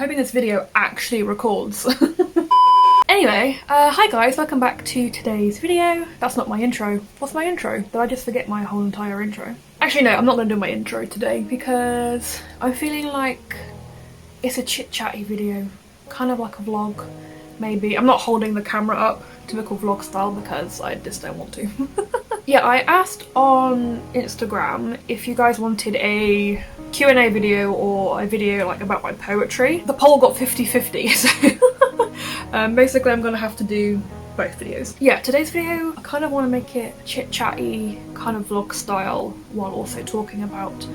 hoping this video actually records. Anyway, hi guys, welcome back to today's video. That's not my intro. What's my intro? Did I just forget my whole entire intro? Actually no, I'm not going to do my intro today because I'm feeling like it's a chit-chatty video. Kind of like a vlog, maybe. I'm not holding the camera up, typical vlog style, because I just don't want to. Yeah, I asked on Instagram if you guys wanted a Q&A video or a video like about my poetry. The poll got 50-50, so basically I'm gonna have to do both videos. Yeah, today's video, I kind of want to make it chit-chatty, kind of vlog style, while also talking about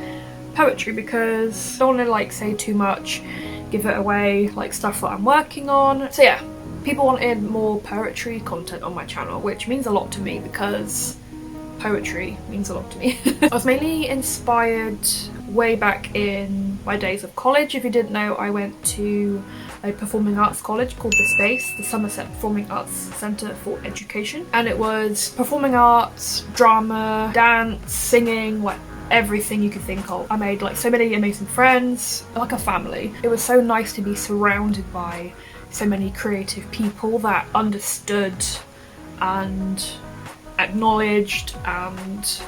poetry, because I don't want to like say too much, give it away, like stuff that I'm working on. So yeah, people wanted more poetry content on my channel, which means a lot to me because poetry means a lot to me. I was mainly inspired way back in my days of college. If you didn't know, I went to a performing arts college called The Space, the Somerset Performing Arts Centre for Education, and it was performing arts, drama, dance, singing, like everything you could think of. I made like so many amazing friends, like a family. It was so nice to be surrounded by so many creative people that understood and acknowledged and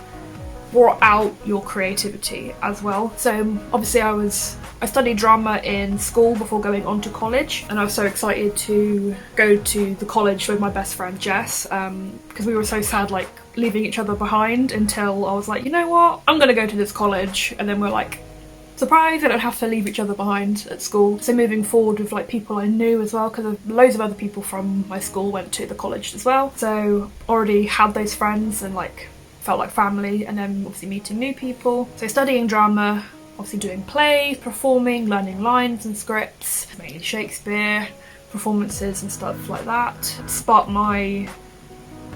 brought out your creativity as well. So obviously I studied drama in school before going on to college, and I was so excited to go to the college with my best friend Jess, because we were so sad like leaving each other behind, until I was like, you know what, I'm gonna go to this college, and then we're like, surprise, I don't have to leave each other behind at school. So moving forward with like people I knew as well, because loads of other people from my school went to the college as well, so already had those friends and like felt like family, and then obviously meeting new people. So studying drama, obviously doing plays, performing, learning lines and scripts, mainly Shakespeare, performances and stuff like that, sparked my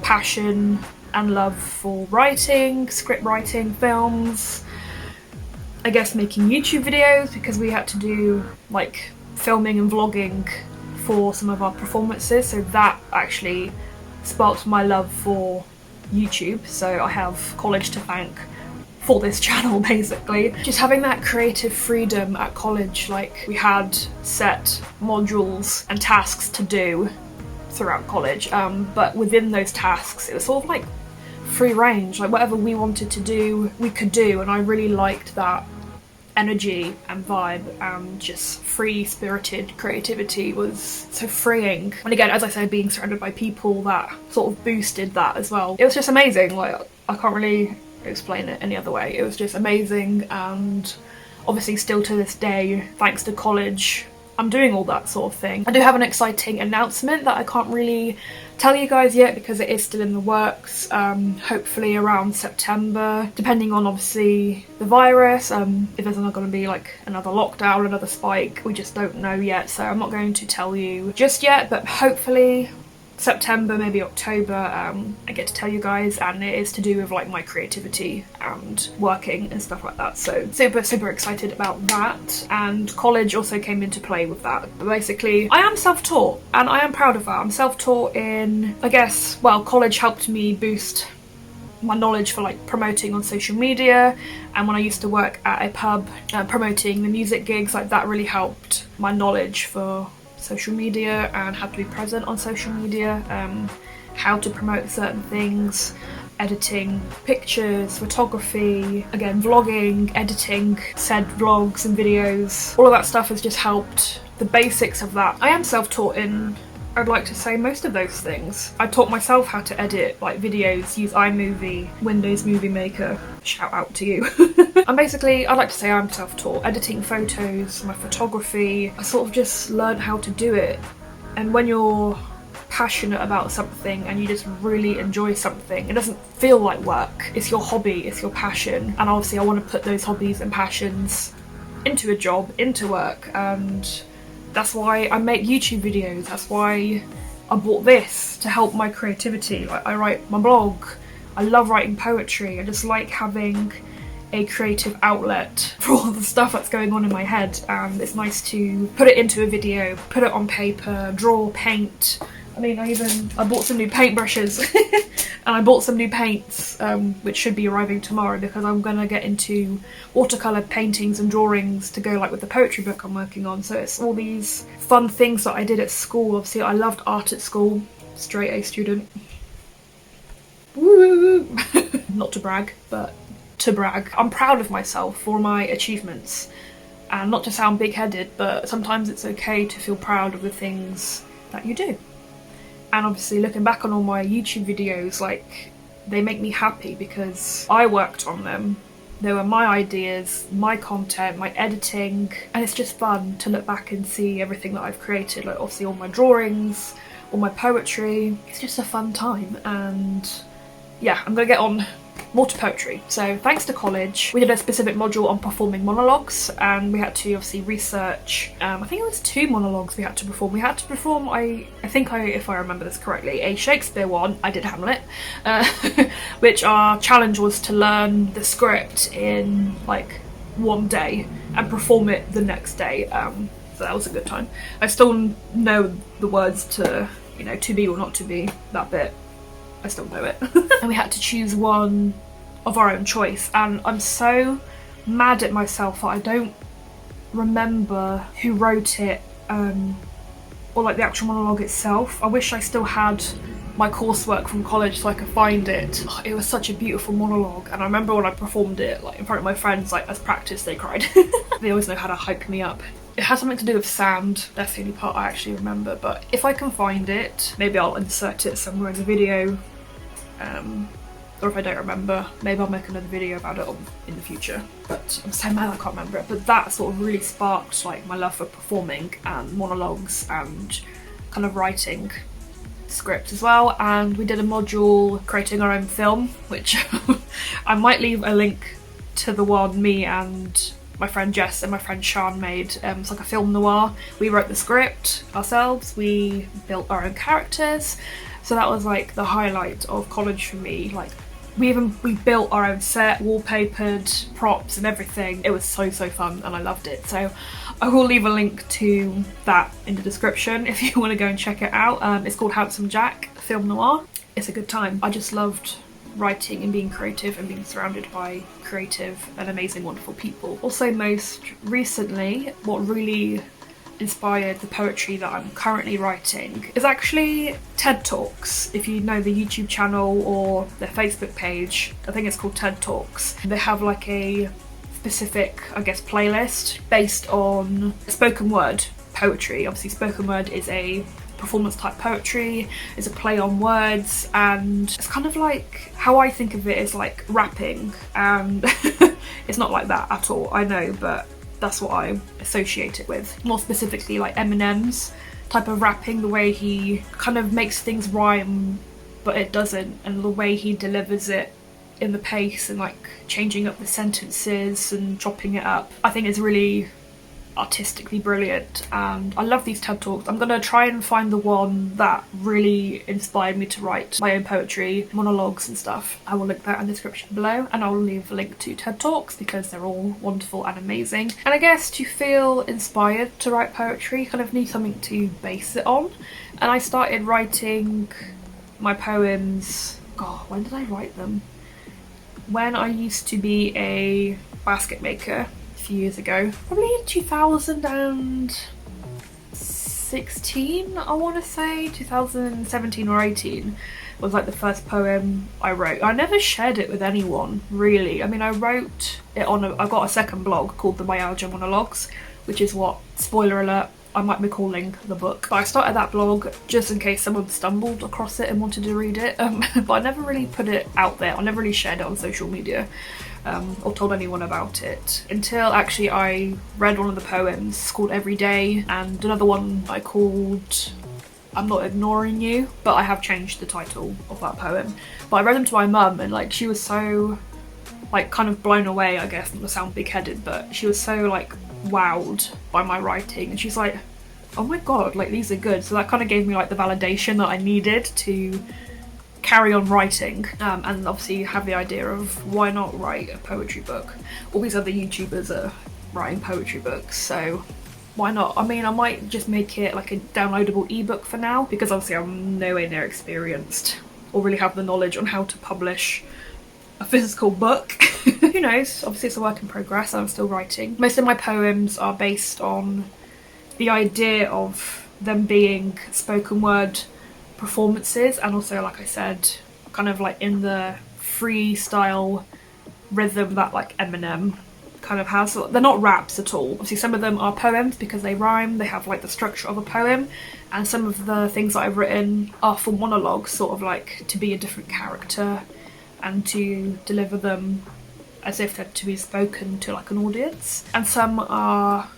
passion and love for writing, script writing, films, I guess making YouTube videos, because we had to do like filming and vlogging for some of our performances, so that actually sparked my love for YouTube. So I have college to thank for this channel basically. Just having that creative freedom at college, like we had set modules and tasks to do throughout college, but within those tasks it was sort of like free range, like whatever we wanted to do we could do, and I really liked that energy and vibe, and just free-spirited creativity was so freeing. And again, as I said, being surrounded by people that sort of boosted that as well. It was just amazing, like I can't really explain it any other way. It was just amazing, and obviously still to this day, thanks to college, I'm doing all that sort of thing. I do have an exciting announcement that I can't really tell you guys yet because it is still in the works, hopefully around September, depending on obviously the virus, if there's not going to be like another lockdown, another spike, we just don't know yet, so I'm not going to tell you just yet, but hopefully September, maybe October, I get to tell you guys, and it is to do with like my creativity and working and stuff like that, so super excited about that. And college also came into play with that. But basically I am self-taught, and I am proud of that. I'm self-taught in, I guess, well, college helped me boost my knowledge for like promoting on social media, and when I used to work at a pub promoting the music gigs, like that really helped my knowledge for social media and how to be present on social media, how to promote certain things, editing pictures, photography, again vlogging, editing said vlogs and videos. All of that stuff has just helped the basics of that. I am self-taught in, I'd like to say, most of those things. I taught myself how to edit like videos, use iMovie, Windows Movie Maker, shout out to you. And basically I'd like to say I'm self-taught. Editing photos, my photography, I sort of just learned how to do it. And when you're passionate about something and you just really enjoy something, it doesn't feel like work. It's your hobby, it's your passion, and obviously I want to put those hobbies and passions into a job, into work, and that's why I make YouTube videos. That's why I bought this, to help my creativity. Like I write my blog, I love writing poetry, I just like having a creative outlet for all the stuff that's going on in my head, and it's nice to put it into a video, put it on paper, draw, paint, I mean, I bought some new paintbrushes and I bought some new paints, which should be arriving tomorrow because I'm gonna get into watercolour paintings and drawings to go like with the poetry book I'm working on. So it's all these fun things that I did at school. Obviously I loved art at school, straight A student. Woo! Not to brag, but to brag. I'm proud of myself for my achievements, and not to sound big-headed, but sometimes it's okay to feel proud of the things that you do. And obviously looking back on all my YouTube videos, like, they make me happy because I worked on them. They were my ideas, my content, my editing, and it's just fun to look back and see everything that I've created, like obviously all my drawings, all my poetry. It's just a fun time, and yeah, I'm gonna get on more to poetry. So thanks to college, we did a specific module on performing monologues, and we had to obviously research, I think it was 2 monologues we had to perform. We had to perform, if I remember this correctly, a Shakespeare one. I did Hamlet, which our challenge was to learn the script in like 1 day and perform it the next day. So that was a good time. I still know the words to, you know, to be or not to be, that bit. I still know it. And we had to choose one of our own choice, and I'm so mad at myself that I don't remember who wrote it, or like the actual monologue itself. I wish I still had my coursework from college so I could find it. It was such a beautiful monologue, and I remember when I performed it like in front of my friends, like as practice, they cried. They always know how to hype me up. It has something to do with sand, that's the only part I actually remember, but if I can find it, maybe I'll insert it somewhere in the video, or if I don't remember, maybe I'll make another video about it in the future. But I'm so mad I can't remember it, but that sort of really sparked like my love for performing and monologues and kind of writing scripts as well. And we did a module creating our own film, which I might leave a link to the one me and my friend Jess and my friend Sean made. It's like a film noir. We wrote the script ourselves, we built our own characters, so that was like the highlight of college for me. Like we built our own set, wallpapered, props and everything. It was so fun and I loved it. So I will leave a link to that in the description if you want to go and check it out. It's called Handsome Jack Film Noir. It's a good time. I just loved writing and being creative and being surrounded by creative and amazing, wonderful people. Also, most recently, what really inspired the poetry that I'm currently writing is actually TED Talks. If you know the YouTube channel or their Facebook page, I think it's called TED Talks. They have like a specific, I guess, playlist based on spoken word poetry. Obviously, spoken word is a performance type poetry, is a play on words, and it's kind of like, how I think of it is like rapping, and it's not like that at all, I know, but that's what I associate it with. More specifically like Eminem's type of rapping, the way he kind of makes things rhyme but it doesn't, and the way he delivers it in the pace and like changing up the sentences and chopping it up, I think is really artistically brilliant, and I love these TED Talks. I'm gonna try and find the one that really inspired me to write my own poetry, monologues and stuff. I will link that in the description below, and I will leave a link to TED Talks because they're all wonderful and amazing. And I guess to feel inspired to write poetry, you kind of need something to base it on, and I started writing my poems, God, when did I write them? When I used to be a basket maker years ago, probably in 2016, I want to say 2017 or 18 was like the first poem I wrote. I never shared it with anyone really. I mean, I wrote it on I got a second blog called the Myalgia Monologues, which is what, spoiler alert, I might be calling the book. But I started that blog just in case someone stumbled across it and wanted to read it, but I never really put it out there. I never really shared it on social media. Or told anyone about it until actually I read one of the poems called Every Day, and another one I called I'm Not Ignoring You, but I have changed the title of that poem. But I read them to my mum, and like she was so like kind of blown away, I guess, not to sound big-headed, but she was so like wowed by my writing, and she's like, oh my god, like these are good. So that kind of gave me like the validation that I needed to carry on writing, and obviously have the idea of why not write a poetry book. All these other YouTubers are writing poetry books, so why not? I mean, I might just make it like a downloadable ebook for now, because obviously I'm nowhere near experienced or really have the knowledge on how to publish a physical book. Who knows? Obviously it's a work in progress. I'm still writing. Most of my poems are based on the idea of them being spoken word performances, and also, like I said, kind of like in the freestyle rhythm that like Eminem kind of has. So they're not raps at all. Obviously some of them are poems because they rhyme, they have like the structure of a poem, and some of the things that I've written are for monologues, sort of like to be a different character and to deliver them as if they're to be spoken to like an audience. And some are,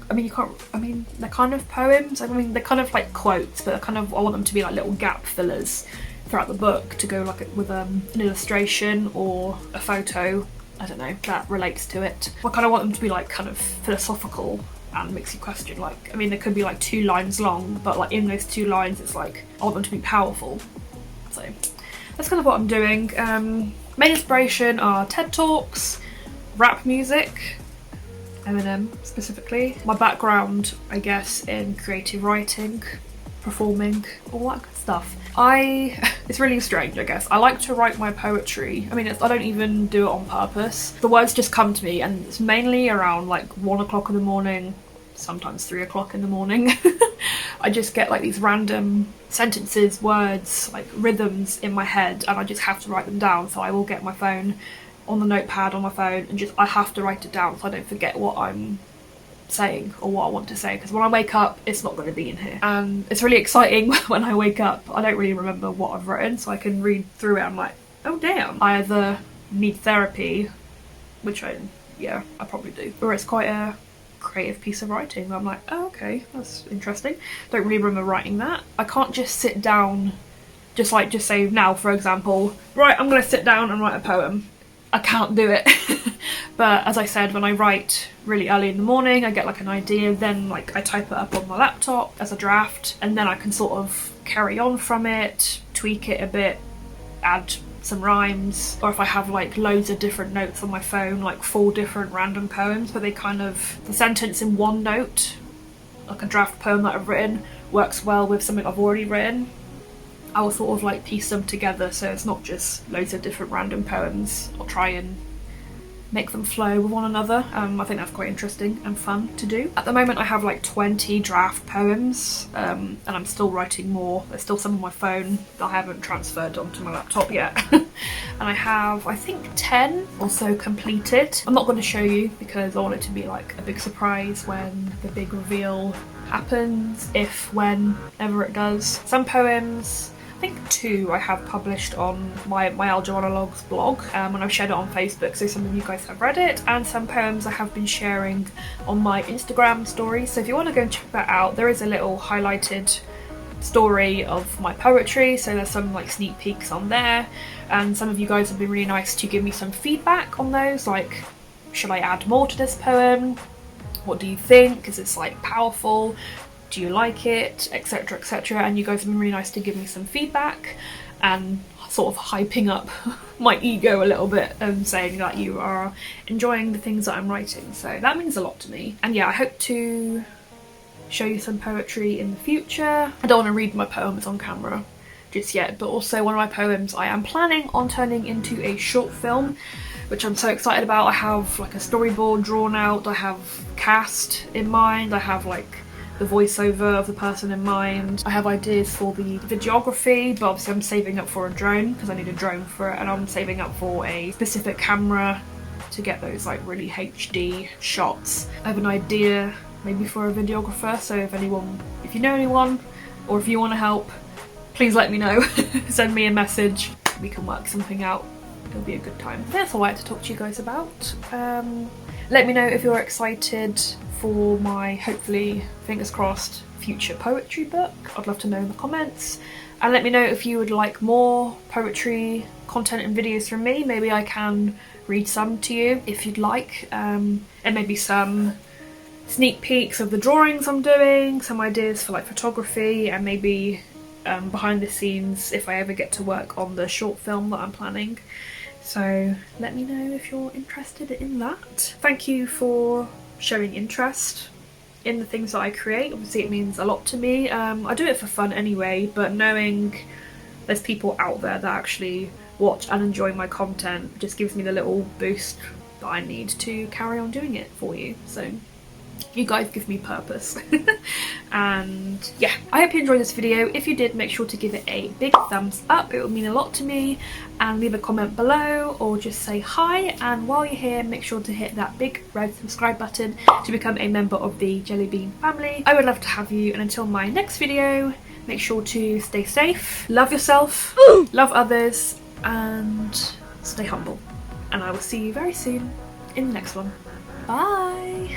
I mean, they're kind of poems. I mean, they're kind of like quotes, but I want them to be like little gap fillers throughout the book to go like with an illustration or a photo, I don't know, that relates to it. I kind of want them to be like kind of philosophical and makes you question, like, I mean, they could be like 2 lines long, but like in those 2 lines it's like I want them to be powerful. So that's kind of what I'm doing. Main inspiration are TED Talks, rap music, Eminem specifically. My background, I guess, in creative writing, performing, all that good stuff. It's really strange, I guess. I like to write my poetry. I mean, I don't even do it on purpose. The words just come to me, and it's mainly around like 1 o'clock in the morning, sometimes 3 o'clock in the morning. I just get like these random sentences, words, like rhythms in my head, and I just have to write them down. So I will get my phone on the notepad on my phone and I have to write it down so I don't forget what I'm saying or what I want to say, because when I wake up it's not going to be in here, and it's really exciting when I wake up. I don't really remember what I've written, so I can read through it. I'm like, oh damn. I either need therapy, which I probably do, or it's quite a creative piece of writing. I'm like, oh okay, that's interesting. Don't really remember writing that. I can't just sit down, just say now, for example, right, I'm gonna sit down and write a poem. I can't do it. But as I said, when I write really early in the morning, I get like an idea, then like I type it up on my laptop as a draft, and then I can sort of carry on from it, tweak it a bit, add some rhymes, or if I have like loads of different notes on my phone, like 4 different random poems, but they kind of, the sentence in one note, like a draft poem that I've written, works well with something I've already written. I will sort of like piece them together so it's not just loads of different random poems. I'll try and make them flow with one another. I think that's quite interesting and fun to do. At the moment I have like 20 draft poems, and I'm still writing more. There's still some on my phone that I haven't transferred onto my laptop yet. And I have, I think, 10 or so completed. I'm not going to show you because I want it to be like a big surprise when the big reveal happens, whenever it does. Some poems, I think 2 I have published on my JelliVlogs blog, and I've shared it on Facebook, so some of you guys have read it, and some poems I have been sharing on my Instagram stories. So if you want to go and check that out, there is a little highlighted story of my poetry, so there's some like sneak peeks on there, and some of you guys have been really nice to give me some feedback on those, like, should I add more to this poem? What do you think? Is this like powerful? Do you like it? Etc, etc. And you guys have been really nice to give me some feedback and sort of hyping up my ego a little bit and saying that you are enjoying the things that I'm writing. So that means a lot to me. And yeah, I hope to show you some poetry in the future. I don't want to read my poems on camera just yet, but also one of my poems I am planning on turning into a short film, which I'm so excited about. I have like a storyboard drawn out, I have cast in mind, I have like the voiceover of the person in mind. I have ideas for the videography, but obviously I'm saving up for a drone because I need a drone for it, and I'm saving up for a specific camera to get those like really HD shots. I have an idea maybe for a videographer, so if you know anyone, or if you want to help, please let me know. Send me a message, we can work something out. It'll be a good time. That's all I had to talk to you guys about. Let me know if you're excited for my, hopefully, fingers crossed, future poetry book. I'd love to know in the comments. And let me know if you would like more poetry content and videos from me. Maybe I can read some to you if you'd like. And maybe some sneak peeks of the drawings I'm doing, some ideas for like photography, and maybe behind the scenes if I ever get to work on the short film that I'm planning. So let me know if you're interested in that. Thank you for showing interest in the things that I create. Obviously it means a lot to me. I do it for fun anyway, but knowing there's people out there that actually watch and enjoy my content just gives me the little boost that I need to carry on doing it for you. So you guys give me purpose. And yeah, I hope you enjoyed this video. If you did, make sure to give it a big thumbs up, it would mean a lot to me, and leave a comment below or just say hi. And while you're here, make sure to hit that big red subscribe button to become a member of the JelliBean family. I would love to have you, and until my next video, make sure to stay safe, love yourself, love others, and stay humble. And I will see you very soon in the next one. Bye!